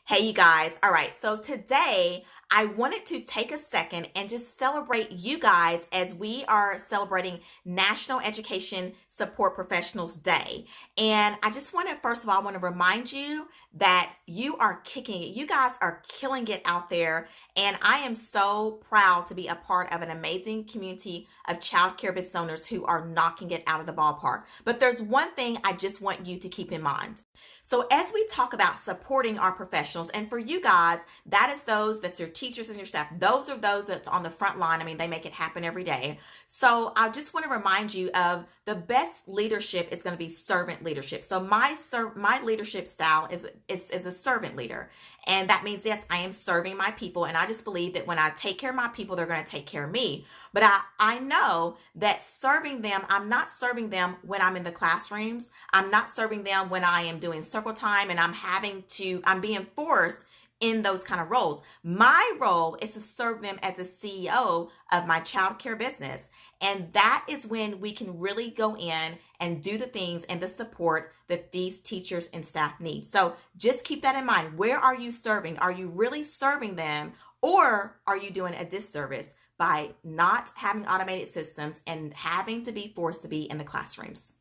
Hey, you guys. All right. So today I wanted to take a second and just celebrate you guys as we are celebrating National Education Support Professionals Day. And I just want to, first of all, I want to remind you that you are kicking it. You guys are killing it out there. And I am so proud to be a part of an amazing community of child care business owners who are knocking it out of the ballpark. But there's one thing I just want you to keep in mind. So as we talk about supporting our professionals, and for you guys, that is that's your teachers and your staff. Those are those that's on the front line. I mean, they make it happen every day. So I just want to remind you of the best leadership is going to be servant leadership. So my leadership style is a servant leader. And that means, yes, I am serving my people. And I just believe that when I take care of my people, they're going to take care of me. But I know that serving them, I'm not serving them when I'm in the classrooms. I'm not serving them when I am doing circle time and I'm being forced in those kind of roles. My role is to serve them as a CEO of my child care business. And that is when we can really go in and do the things and the support that these teachers and staff need. So just keep that in mind. Where are you serving? Are you really serving them, or are you doing a disservice by not having automated systems and having to be forced to be in the classrooms?